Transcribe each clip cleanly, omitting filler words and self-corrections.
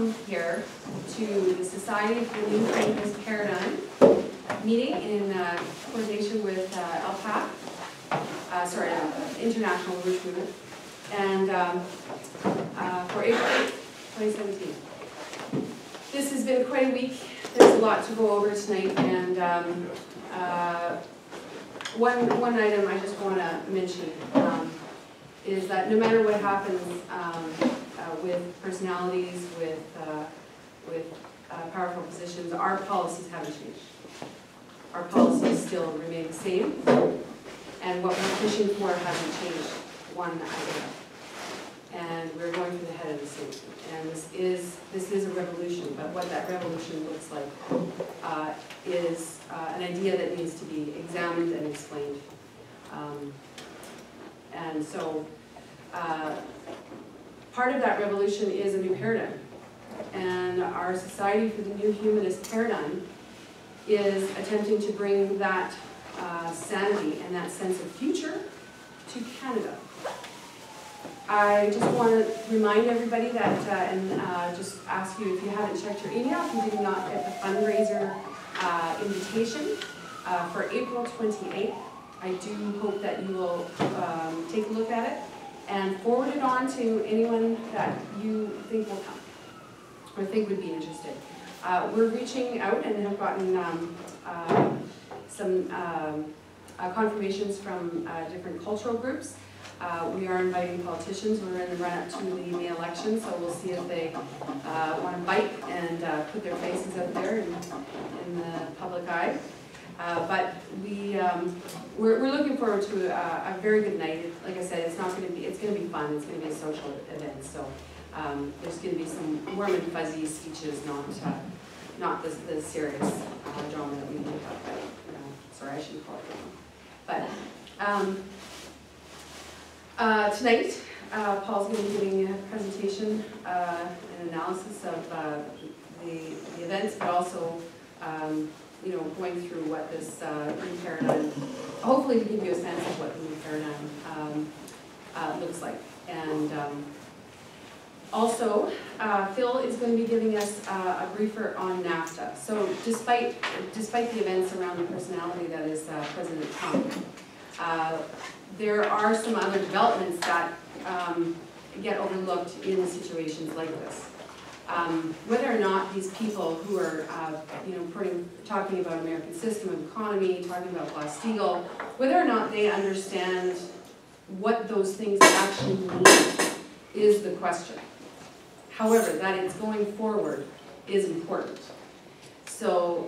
come here to the Society for the New Humanist Paradigm meeting in coordination with LPAC, International Rouge Movement, and for April 8th, 2017. This has been quite a week. There's a lot to go over tonight, and one item I just want to mention is that no matter what happens with personalities, with powerful positions, our policies haven't changed. Our policies still remain the same, and what we're pushing for hasn't changed one iota. And we're going for the head of the state. And this is a revolution, but what that revolution looks like is an idea that needs to be examined and explained. And so part of that revolution is a new paradigm. And our Society for the New Humanist Paradigm is attempting to bring that sanity and that sense of future to Canada. I just want to remind everybody that, and just ask you if you haven't checked your email, if you did not get the fundraiser invitation for April 28th, I do hope that you will take a look at it and forward it on to anyone that you think will come or think would be interested. We're reaching out and have gotten some confirmations from different cultural groups. We are inviting politicians. We're in the run-up to the May election, so we'll see if they want to bite and put their faces out there in the public eye. But we're looking forward to a very good night. Like I said, it's going to be fun. It's going to be a social event. So there's going to be some warm and fuzzy speeches, not the serious drama that we make up. Sorry, I shouldn't call it drama. But tonight, Paul's going to be giving a presentation, an analysis of the events, but also going through what this new paradigm, hopefully to give you a sense of what the new paradigm looks like. And also, Phil is going to be giving us a briefer on NAFTA. So despite the events around the personality that is President Trump, there are some other developments that get overlooked in situations like this. Whether or not these people who are, talking about American system of economy, talking about Glass-Steagall, whether or not they understand what those things actually mean is the question. However, that it's going forward is important. So,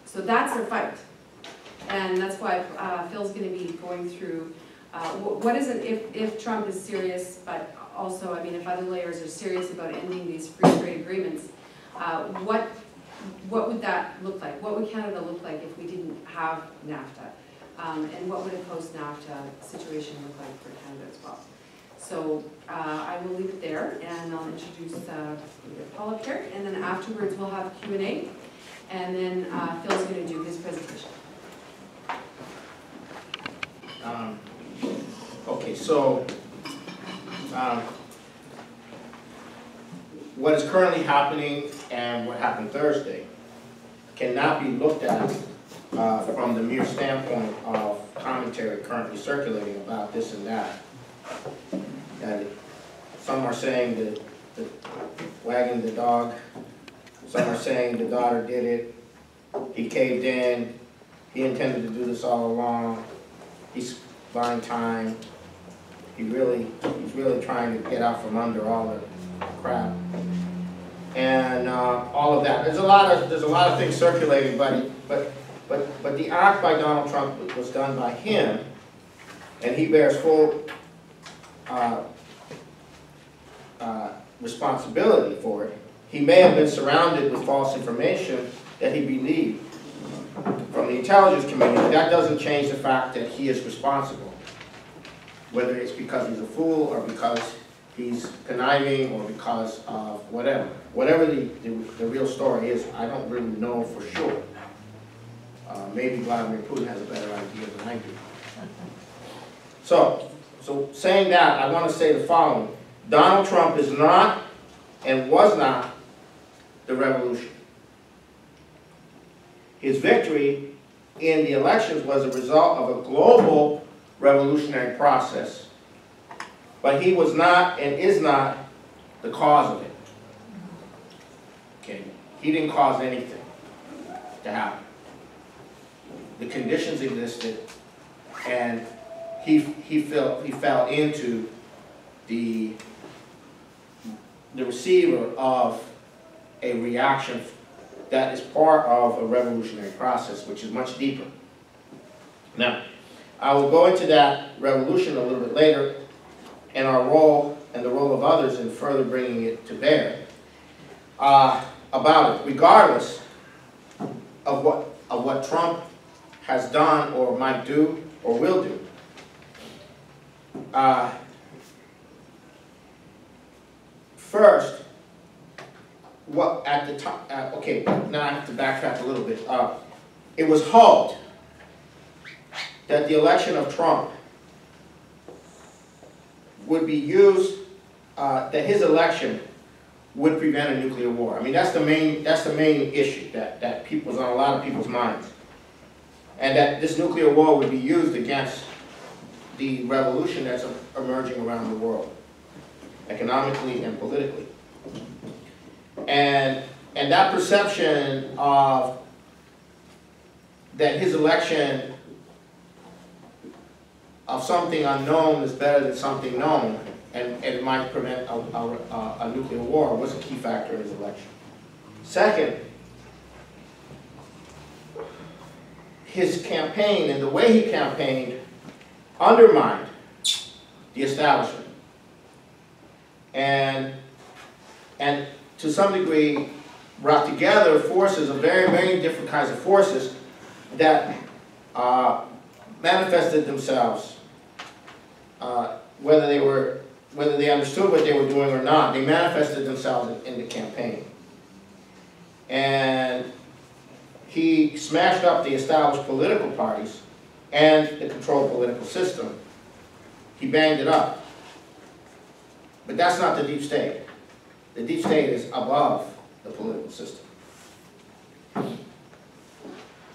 so that's our fight. And that's why Phil's going to be going through what is it if Trump is serious, but also, I mean, if other layers are serious about ending these free trade agreements, what would that look like? What would Canada look like if we didn't have NAFTA? And what would a post-NAFTA situation look like for Canada as well? So I will leave it there, and I'll introduce Paul up here, and then afterwards we'll have Q&A, and then Phil's going to do his presentation. Okay, so what is currently happening and what happened Thursday cannot be looked at from the mere standpoint of commentary currently circulating about this and that. And some are saying that wagging the dog, some are saying the daughter did it, he caved in, he intended to do this all along, he's buying time, he's really trying to get out from under all the crap, and all of that. There's a lot of things circulating, but the act by Donald Trump was done by him, and he bears full responsibility for it. He may have been surrounded with false information that he believed from the intelligence community. That doesn't change the fact that he is responsible. Whether it's because he's a fool or because he's conniving or because of whatever. Whatever the real story is, I don't really know for sure. Maybe Vladimir Putin has a better idea than I do. So saying that, I want to say the following. Donald Trump is not and was not the revolution. His victory in the elections was a result of a global revolutionary process, but he was not and is not the cause of it. Okay, he didn't cause anything to happen. The conditions existed, and he fell into the receiver of a reaction that is part of a revolutionary process, which is much deeper. Now, I will go into that revolution a little bit later, and our role and the role of others in further bringing it to bear about it, regardless of what Trump has done or might do or will do. First, what at the time? Okay, now I have to backtrack a little bit. It was hoped that the election of Trump would be used, that his election would prevent a nuclear war. I mean, that's the main issue that was on a lot of people's minds, and that this nuclear war would be used against the revolution that's emerging around the world, economically and politically. And that perception of that his election of something unknown is better than something known, and it might prevent a nuclear war, was a key factor in his election. Second, his campaign and the way he campaigned undermined the establishment, and to some degree brought together forces of very, very different kinds of forces that manifested themselves, whether they understood what they were doing or not. They manifested themselves in the campaign, and he smashed up the established political parties and the controlled political system. He banged it up. But that's not the deep state. The deep state is above the political system.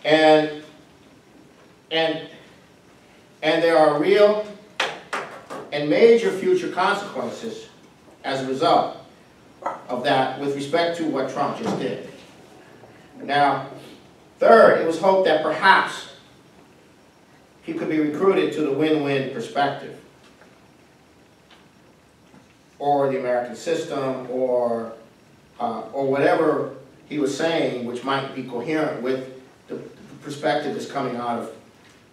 And there are real and major future consequences as a result of that with respect to what Trump just did. Now, third, it was hoped that perhaps he could be recruited to the win-win perspective, or the American system, or whatever he was saying, which might be coherent with the perspective that's coming out of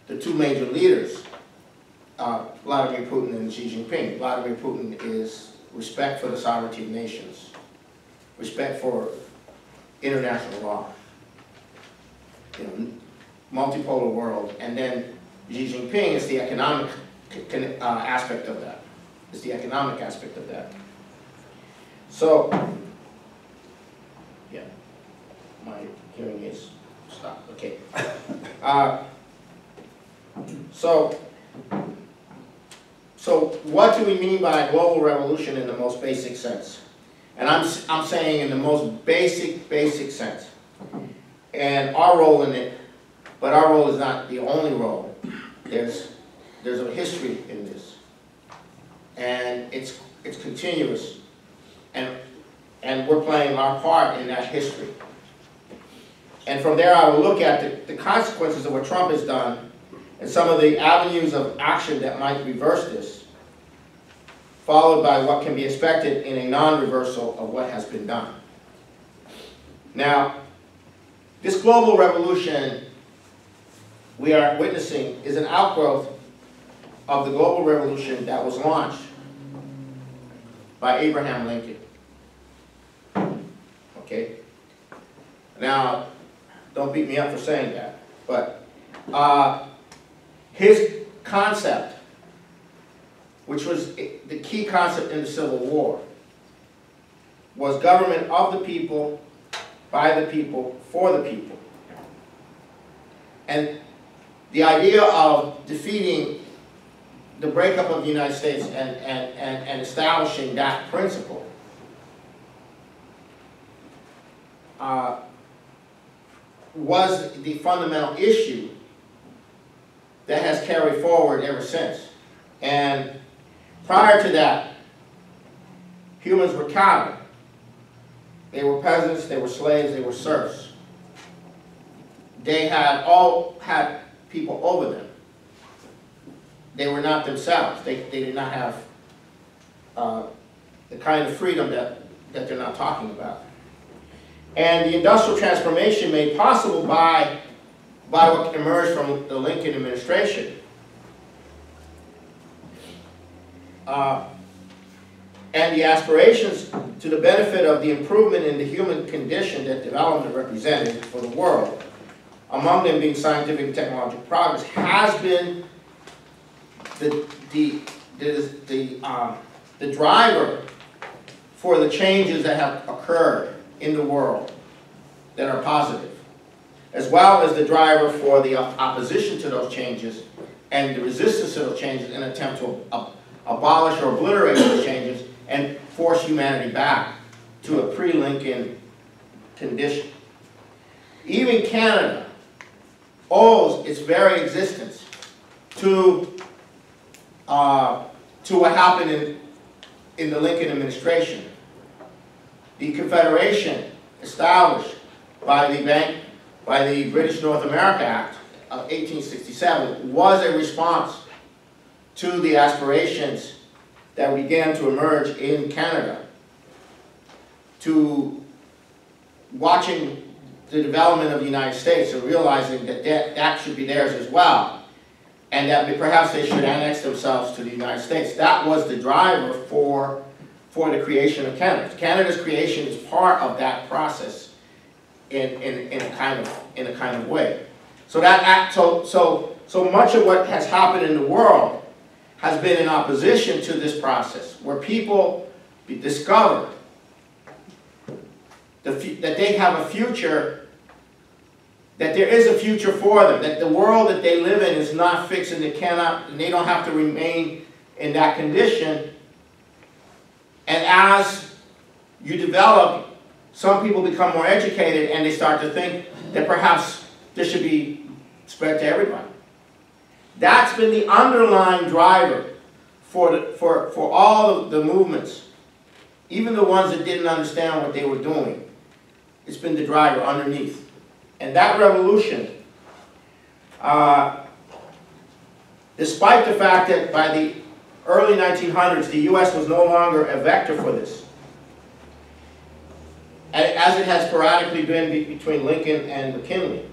the two major leaders, Vladimir Putin and Xi Jinping. Vladimir Putin is respect for the sovereignty of nations, respect for international law, multipolar world, and then Xi Jinping is the economic aspect of that. It's the economic aspect of that. So, yeah, my hearing is stopped. Okay. So what do we mean by global revolution in the most basic sense? And I'm saying in the most basic sense. And our role in it, but our role is not the only role. There's a history in this, and it's continuous, and we're playing our part in that history. And from there, I will look at the consequences of what Trump has done, and some of the avenues of action that might reverse this, followed by what can be expected in a non-reversal of what has been done. Now, this global revolution we are witnessing is an outgrowth of the global revolution that was launched by Abraham Lincoln. Okay? Now, don't beat me up for saying that, but his concept, which was the key concept in the Civil War, was government of the people, by the people, for the people. And the idea of defeating the breakup of the United States and establishing that principle was the fundamental issue that has carried forward ever since. And prior to that, humans were cattle. They were peasants, they were slaves, they were serfs. They had all had people over them. They were not themselves. They did not have the kind of freedom that they're not talking about. And the industrial transformation made possible by what emerged from the Lincoln administration and the aspirations to the benefit of the improvement in the human condition that development represented for the world, among them being scientific and technological progress, has been the driver for the changes that have occurred in the world that are positive, as well as the driver for the opposition to those changes and the resistance to those changes in an attempt to abolish or obliterate those changes and force humanity back to a pre-Lincoln condition. Even Canada owes its very existence to what happened in the Lincoln administration. The Confederation, established by the British North America Act of 1867, was a response to the aspirations that began to emerge in Canada, to watching the development of the United States and realizing that that should be theirs as well, and that perhaps they should annex themselves to the United States. That was the driver for the creation of Canada. Canada's creation is part of that process in a kind of way. So so much of what has happened in the world has been in opposition to this process, where people discover that they have a future, that there is a future for them, that the world that they live in is not fixed and they don't have to remain in that condition. And as you develop, some people become more educated and they start to think that perhaps this should be spread to everybody. That's been the underlying driver for all of the movements, even the ones that didn't understand what they were doing. It's been the driver underneath. And that revolution, despite the fact that by the early 1900s, the U.S. was no longer a vector for this, as it has sporadically been between Lincoln and McKinley.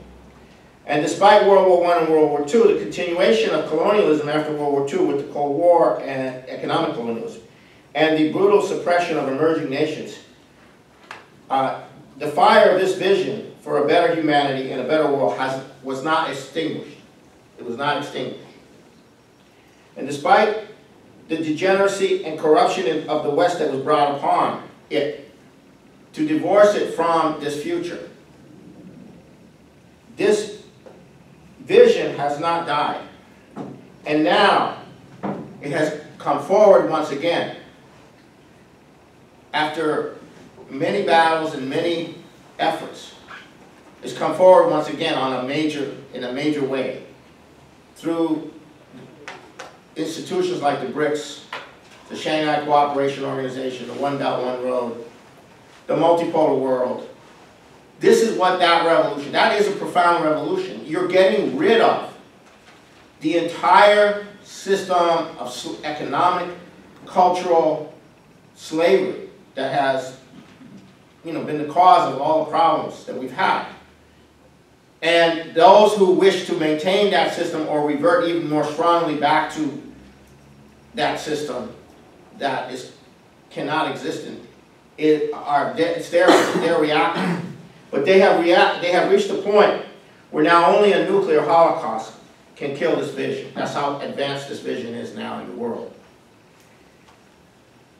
And despite World War I and World War II, the continuation of colonialism after World War II with the Cold War and economic colonialism, and the brutal suppression of emerging nations, the fire of this vision for a better humanity and a better world was not extinguished. It was not extinguished. And despite the degeneracy and corruption of the West that was brought upon it, to divorce it from this future, this vision has not died. And now it has come forward once again. After many battles and many efforts, it's come forward once again in a major way through institutions like the BRICS, the Shanghai Cooperation Organization, the One Belt, One Road, the multipolar world. This is what that revolution, that is a profound revolution. You're getting rid of the entire system of economic, cultural slavery that has been the cause of all the problems that we've had. And those who wish to maintain that system or revert even more strongly back to that system that cannot exist they're reacting. But they have reached a point where now only a nuclear holocaust can kill this vision. That's how advanced this vision is now in the world.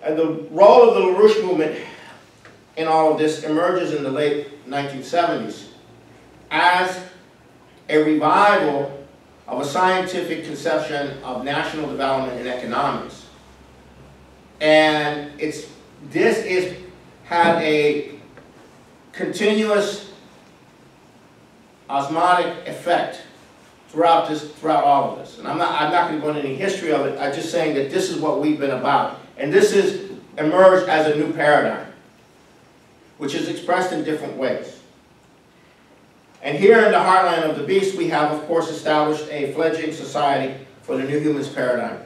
And the role of the LaRouche movement in all of this emerges in the late 1970s as a revival of a scientific conception of national development and economics. And this had a continuous osmotic effect throughout all of this. And I'm not going to go into any history of it. I'm just saying that this is what we've been about. And this has emerged as a new paradigm, which is expressed in different ways. And here in the heartland of the beast, we have, of course, established a fledgling society for the new humanist paradigm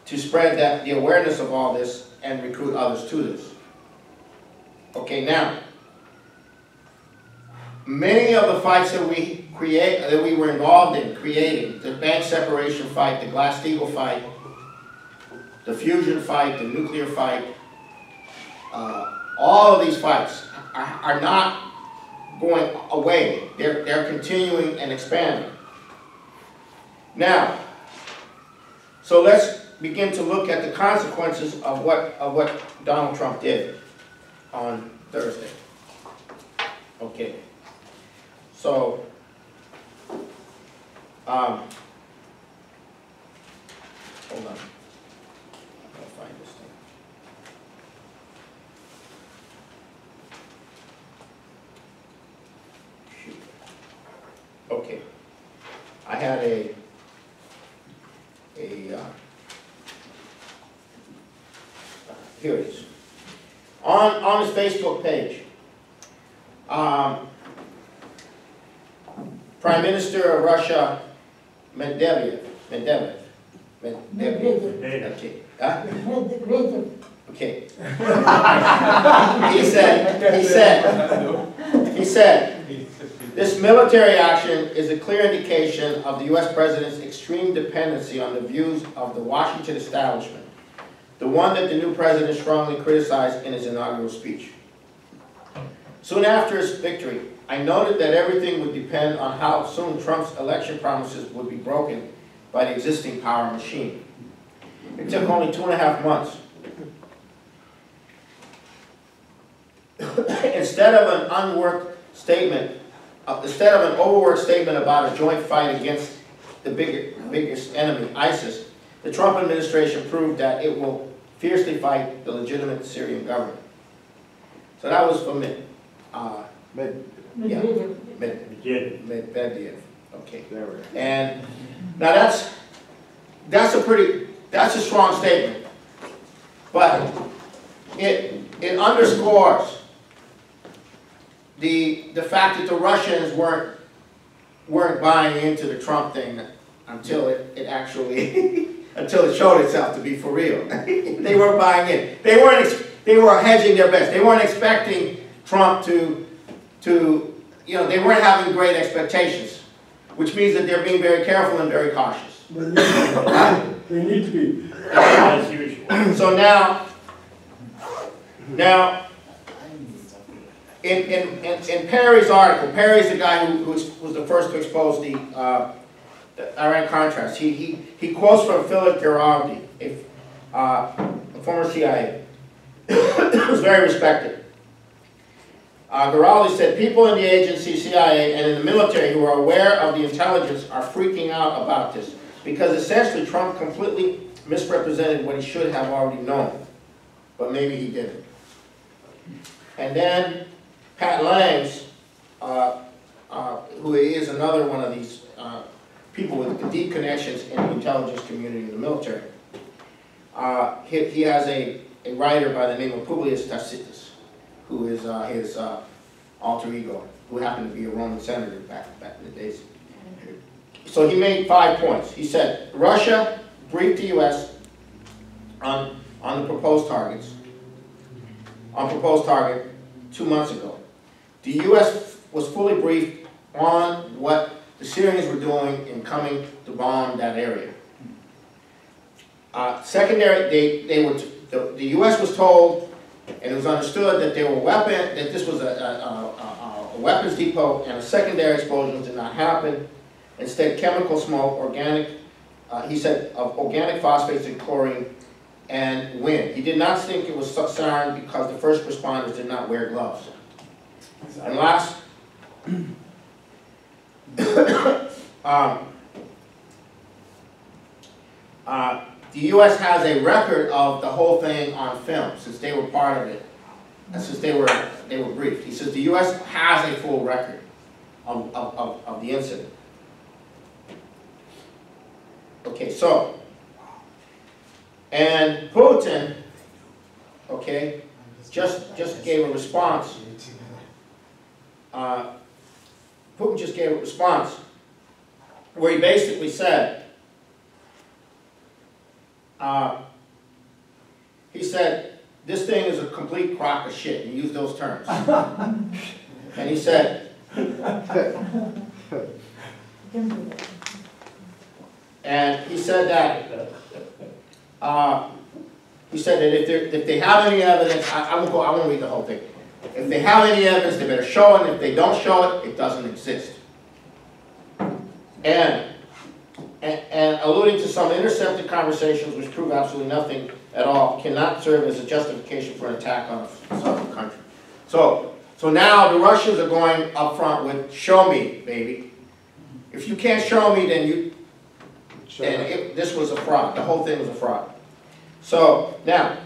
to spread the awareness of all this and recruit others to this. Okay, now, many of the fights that we were involved in creating, the bank separation fight, the Glass-Steagall fight, the fusion fight, the nuclear fight, all of these fights are not going away. They're continuing and expanding. Now, so let's begin to look at the consequences of what Donald Trump did on Thursday. Okay. So, hold on. I'll find this thing. Shoot. Okay. I had here it is. On his Facebook page, Prime Minister of Russia, Medvedev. Okay. Huh? Okay. He said, this military action is a clear indication of the U.S. President's extreme dependency on the views of the Washington establishment, the one that the new president strongly criticized in his inaugural speech. Soon after his victory, I noted that everything would depend on how soon Trump's election promises would be broken by the existing power machine. It took only 2.5 months. Instead of an overworked statement about a joint fight against the biggest enemy, ISIS, the Trump administration proved that it will fiercely fight the legitimate Syrian government. So that was from Medvedev. Okay. And now that's a strong statement, but it underscores the fact that the Russians weren't buying into the Trump thing until it actually until it showed itself to be for real. They weren't buying in. They were hedging their bets. They weren't expecting Trump to they weren't having great expectations, which means that they're being very careful and very cautious. They need to be. As usual. So now, in Perry's article, Perry's the guy who was the first to expose the Iran-Contras. He quotes from Philip Geraldi, a former CIA, who's very respected. Geraldi said, people in the agency, CIA, and in the military who are aware of the intelligence are freaking out about this, because essentially Trump completely misrepresented what he should have already known, but maybe he didn't. And then Pat Langs, who is another one of these people with deep connections in the intelligence community and the military, he has a writer by the name of Publius Tacitus, who is his alter ego, who happened to be a Roman senator back in the days. So he made 5 points. He said, Russia briefed the U.S. on the proposed target 2 months ago. The U.S. was fully briefed on what the Syrians were doing in coming to bomb that area. Secondary, the U.S. was told, and it was understood that that this was a weapons depot, and a secondary explosion did not happen. Instead, chemical smoke, he said, of organic phosphates and chlorine and wind. He did not think it was sarin because the first responders did not wear gloves. And last, the U.S. has a record of the whole thing on film, since they were part of it. That's just they were briefed. He says the U.S. has a full record of the incident. Okay, so, and Putin, okay, just gave a response. Putin just gave a response where he basically said, he said, this thing is a complete crock of shit. He used those terms. And he said, if they have any evidence, I won't read the whole thing. If they have any evidence, they better show it. And if they don't show it, it doesn't exist. And alluding to some intercepted conversations which prove absolutely nothing at all, cannot serve as a justification for an attack on a sovereign country. So now the Russians are going up front with, show me, baby. If you can't show me, then this was a fraud. The whole thing was a fraud. So now,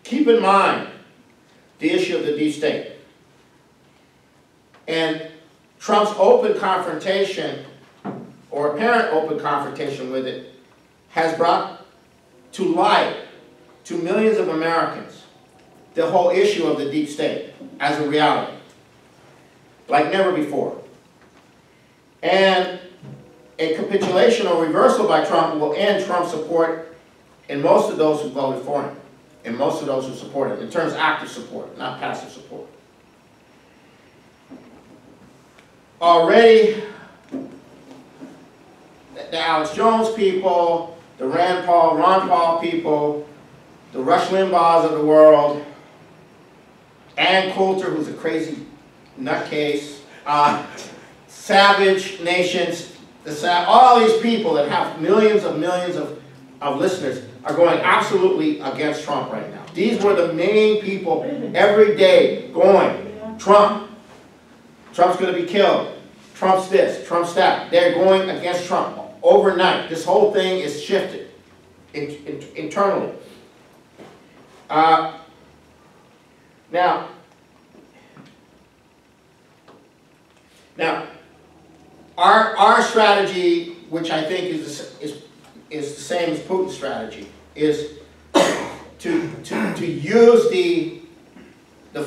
keep in mind the issue of the deep state. And Trump's open confrontation, or apparent open confrontation with it, has brought to light to millions of Americans the whole issue of the deep state as a reality, like never before. And a capitulation or reversal by Trump will end Trump's support in most of those who voted for him, and most of those who support him, in terms of active support, not passive support. Already, the Alex Jones people, the Ron Paul people, the Rush Limbaughs of the world, Ann Coulter, who's a crazy nutcase, Savage Nations, all these people that have millions of listeners are going absolutely against Trump right now. These were the main people every day going, Trump's going to be killed. Trump's this, Trump's that. They're going against Trump overnight. This whole thing is shifted internally. Now, our strategy, which I think is the same as Putin's strategy, is to use the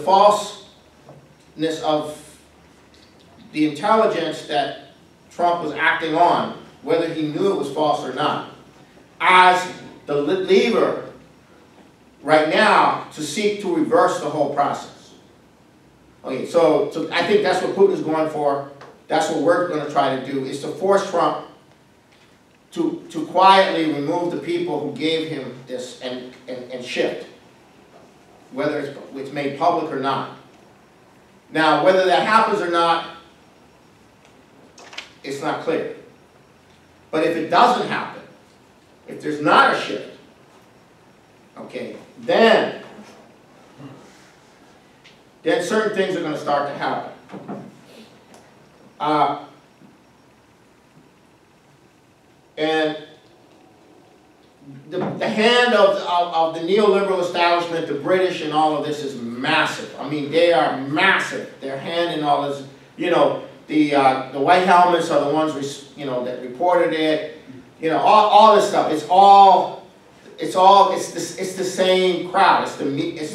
falseness of the intelligence that Trump was acting on, whether he knew it was false or not, as the lever right now to seek to reverse the whole process. Okay, so I think that's what Putin's going for. That's what we're going to try to do, is to force Trump to quietly remove the people who gave him this and shift, whether it's made public or not. Now, whether that happens or not, it's not clear. But if it doesn't happen, if there's not a shift, okay, then certain things are going to start to happen. And the hand of the neoliberal establishment, the British and all of this is massive. I mean, they are massive. Their hand in all this, you know, the white helmets are the ones, that reported it. You know, all this stuff. It's the same crowd. It's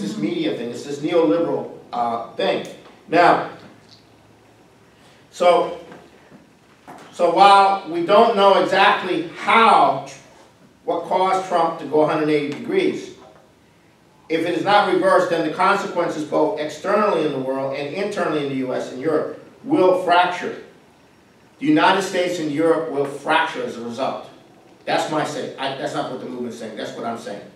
this media thing. It's this neoliberal thing. Now, so while we don't know exactly what caused Trump to go 180 degrees, if it is not reversed, then the consequences both externally in the world and internally in the U.S. and Europe will fracture. The United States and Europe will fracture as a result. That's my say. That's not what the movement's saying. That's what I'm saying.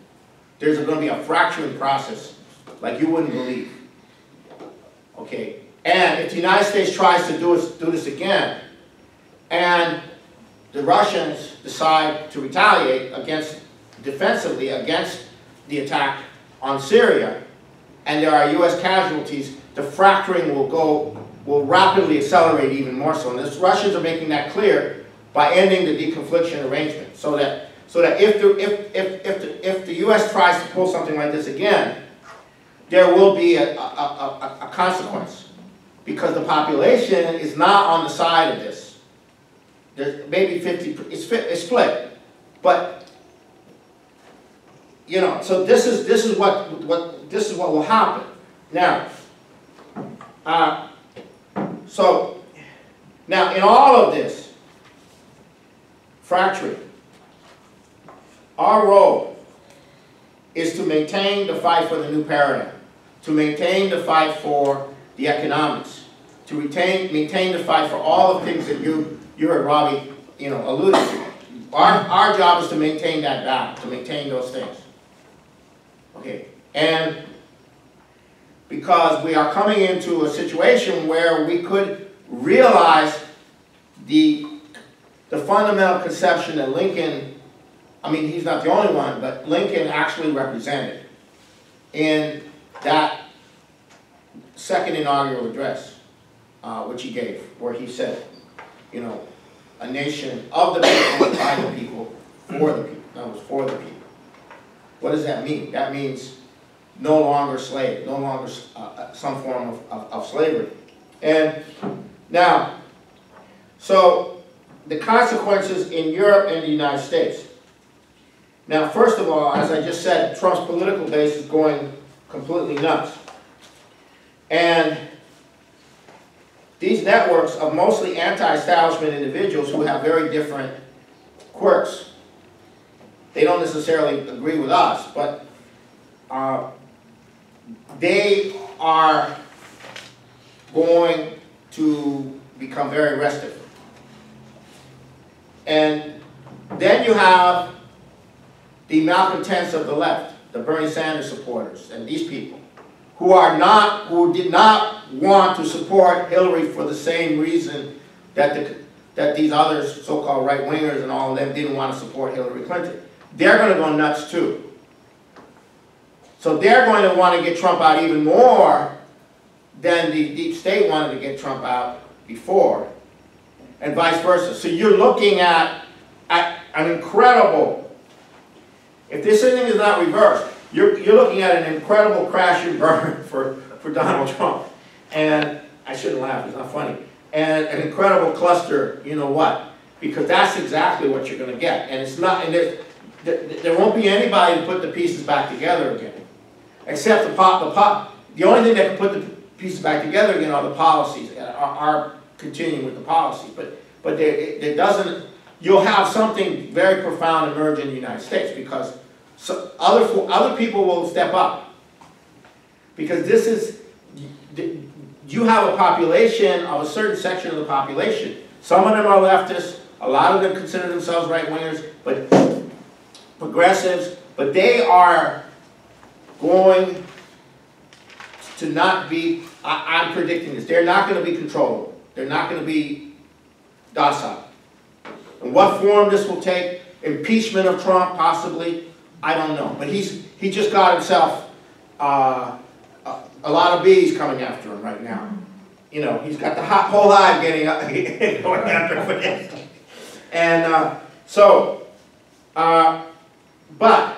There's going to be a fracturing process like you wouldn't believe. Okay? And if the United States tries to do this again, and the Russians decide to retaliate defensively against the attack on Syria, and there are U.S. casualties, the fracturing will rapidly accelerate even more so. And the Russians are making that clear by ending the deconfliction arrangement, so that if the U.S. tries to pull something like this again, there will be a consequence, because the population is not on the side of this. There's maybe 50, it's split, but you know. So this is what will happen now. So now in all of this fracturing, our role is to maintain the fight for the new paradigm, to maintain the fight for the economics, to maintain the fight for all the things that you heard Robbie, you know, alluded to. Our job is to maintain that battle, to maintain those things. Okay, and because we are coming into a situation where we could realize the fundamental conception that Lincoln, I mean, he's not the only one, but Lincoln actually represented in that second inaugural address, which he gave, where he said, you know, a nation of the people, by the people, for the people. That was for the people. What does that mean? That means no longer slave, no longer some form of slavery. And now, so the consequences in Europe and the United States. Now, first of all, as I just said, Trump's political base is going completely nuts. And these networks of mostly anti-establishment individuals who have very different quirks, they don't necessarily agree with us, but they are going to become very restive. And then you have the malcontents of the left, the Bernie Sanders supporters, and these people who did not want to support Hillary for the same reason that these others, so-called right-wingers and all of them, didn't want to support Hillary Clinton. They're going to go nuts too. So they're going to want to get Trump out even more than the deep state wanted to get Trump out before, and vice versa. So you're looking at an incredible, if this thing is not reversed, you're looking at an incredible crash and burn for Donald Trump. And I shouldn't laugh, it's not funny. And an incredible cluster, you know what? Because that's exactly what you're going to get. And it's not, and there won't be anybody to put the pieces back together again. Except the only thing that can put the pieces back together again are the policies, are continuing with the policies. But there doesn't, you'll have something very profound emerge in the United States, because other people will step up. Because this is, you have a population of a certain section of the population. Some of them are leftists, a lot of them consider themselves right-wingers, but progressives, but they are going to not be, I'm predicting this, they're not going to be controllable. They're not going to be docile. And what form this will take, impeachment of Trump possibly, I don't know. But he just got himself a lot of bees coming after him right now. You know, he's got the whole hive going after him for this. And but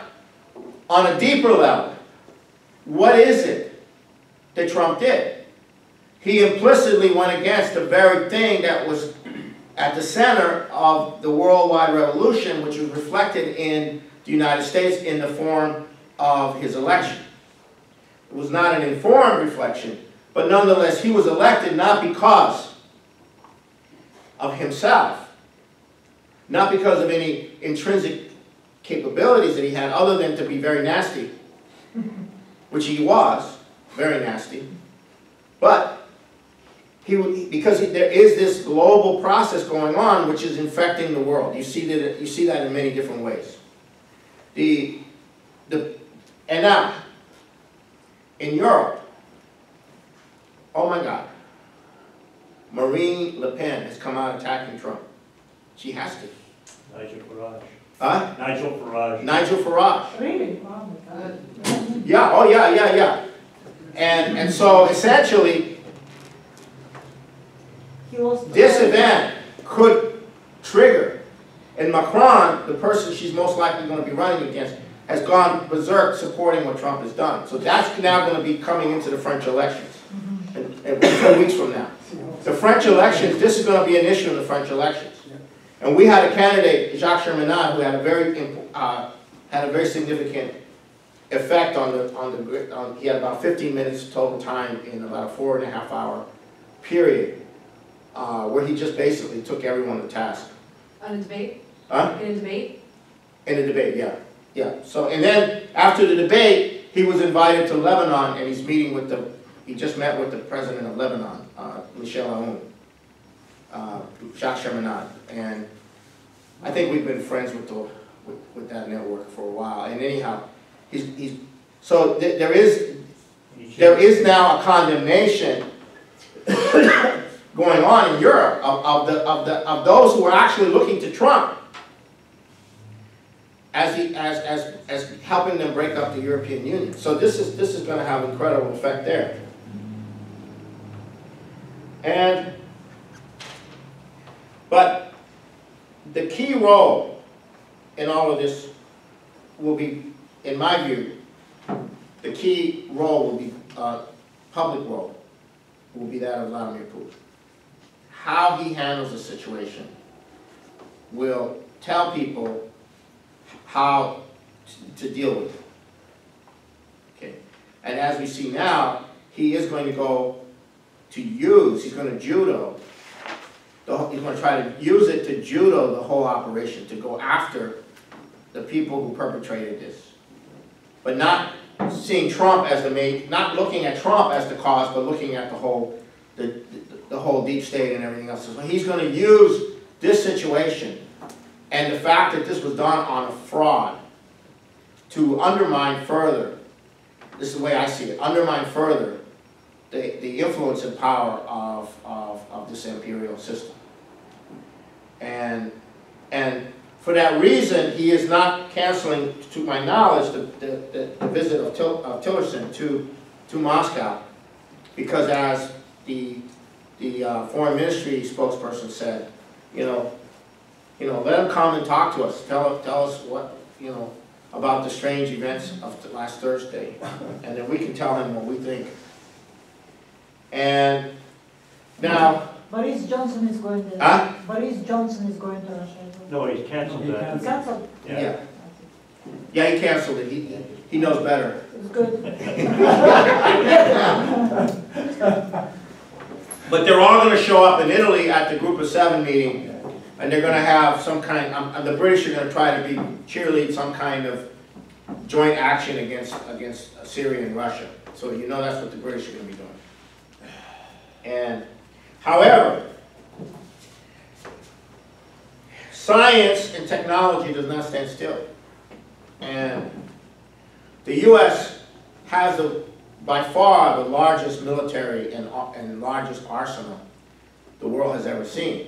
on a deeper level, what is it that Trump did? He implicitly went against the very thing that was at the center of the worldwide revolution, which was reflected in the United States in the form of his election. It was not an informed reflection, but nonetheless he was elected not because of himself, not because of any intrinsic capabilities that he had other than to be very nasty, which he was, very nasty, but because there is this global process going on which is infecting the world. You see that in many different ways. And now, in Europe, oh my God, Marine Le Pen has come out attacking Trump. She has to. Nigel Farage. Huh? Nigel Farage. Nigel Farage. Really? Oh my God. Yeah, oh yeah. And so essentially, this event could trigger. And Macron, the person she's most likely going to be running against, has gone berserk supporting what Trump has done. So that's now going to be coming into the French elections in 2 weeks from now. The French elections, this is going to be an issue in the French elections. And we had a candidate, Jacques Chirac, who had a very significant effect he had about 15 minutes total time in about a 4.5 hour period, where he just basically took everyone to task. On a debate? Huh? In a debate? In a debate, yeah. Yeah. So, and then after the debate, he was invited to Lebanon, and he just met with the president of Lebanon, Michel Aoun, Jacques Chirac, and I think we've been friends with that network for a while. And anyhow, so there is now a condemnation going on in Europe of those who are actually looking to Trump as helping them break up the European Union. So this is going to have an incredible effect there. But the key role in all of this will be, in my view, the key role will be public role will be that of Vladimir Putin. How he handles the situation will tell people how to deal with it. Okay, and as we see now, he is going to go to he's going to judo. He's going to try to use it to judo the whole operation, to go after the people who perpetrated this, but not seeing Trump as not looking at Trump as the cause, but looking at the whole deep state and everything else. So he's going to use this situation and the fact that this was done on a fraud to undermine further, this is the way I see it, undermine further the influence and power of this imperial system. And for that reason, he is not canceling, to my knowledge, the visit of Tillerson to Moscow, because as the foreign ministry spokesperson said, let him come and talk to us. Tell us what, about the strange events of last Thursday, and then we can tell him what we think. And now, Boris Johnson is going to. Huh? Boris Johnson is going to Russia. No, he's cancelled that. He cancelled. yeah, he canceled it. He knows better. It's good. But they're all going to show up in Italy at the Group of Seven meeting, and they're going to have some kind. The British are going to try to cheerlead some kind of joint action against Syria and Russia. So that's what the British are going to be doing. And however, science and technology does not stand still, and the U.S. has by far the largest military and largest arsenal the world has ever seen.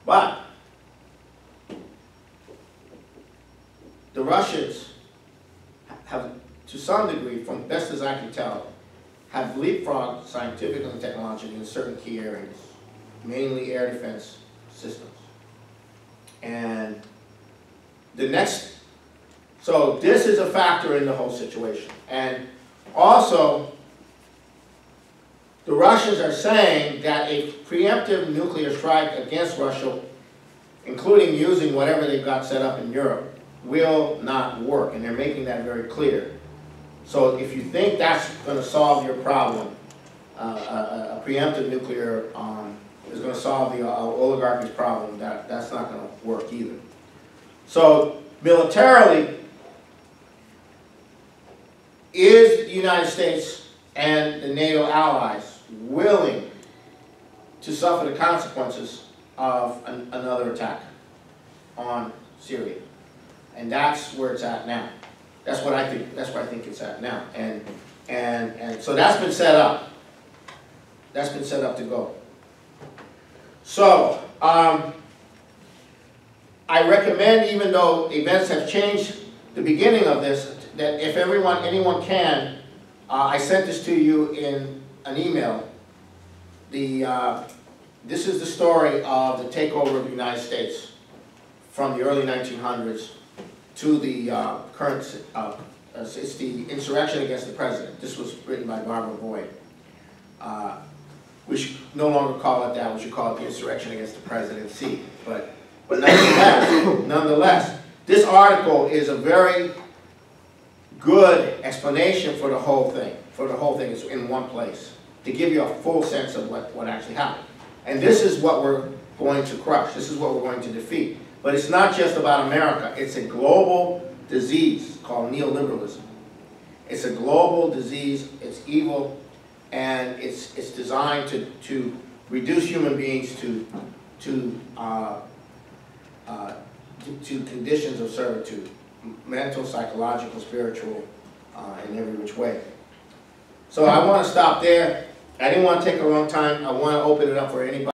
But the Russians have, to some degree, from best as I can tell, have leapfrogged scientifically and technologically in certain key areas, mainly air defense systems. And so this is a factor in the whole situation. And also, the Russians are saying that a preemptive nuclear strike against Russia, including using whatever they've got set up in Europe, will not work. And they're making that very clear. So if you think that's going to solve your problem, a preemptive nuclear is going to solve the oligarchy's problem, that's not going to work either. So militarily, is the United States and the NATO allies willing to suffer the consequences of another attack on Syria? And that's where it's at now. That's what I think. That's where I think it's at now. And so that's been set up. That's been set up to go. So I recommend, even though events have changed the beginning of this, that if anyone can, I sent this to you in an email. The this is the story of the takeover of the United States from the early 1900s to the current, it's the insurrection against the president. This was written by Barbara Boyd. We should no longer call it that, we should call it the insurrection against the presidency. But nonetheless, this article is a very good explanation for the whole thing. It's in one place, to give you a full sense of what actually happened. And this is what we're going to crush. This is what we're going to defeat. But it's not just about America. It's a global disease called neoliberalism. It's a global disease. It's evil, and it's designed to reduce human beings to conditions of servitude, mental, psychological, spiritual, in every which way. So I want to stop there. I didn't want to take a long time. I want to open it up for anybody.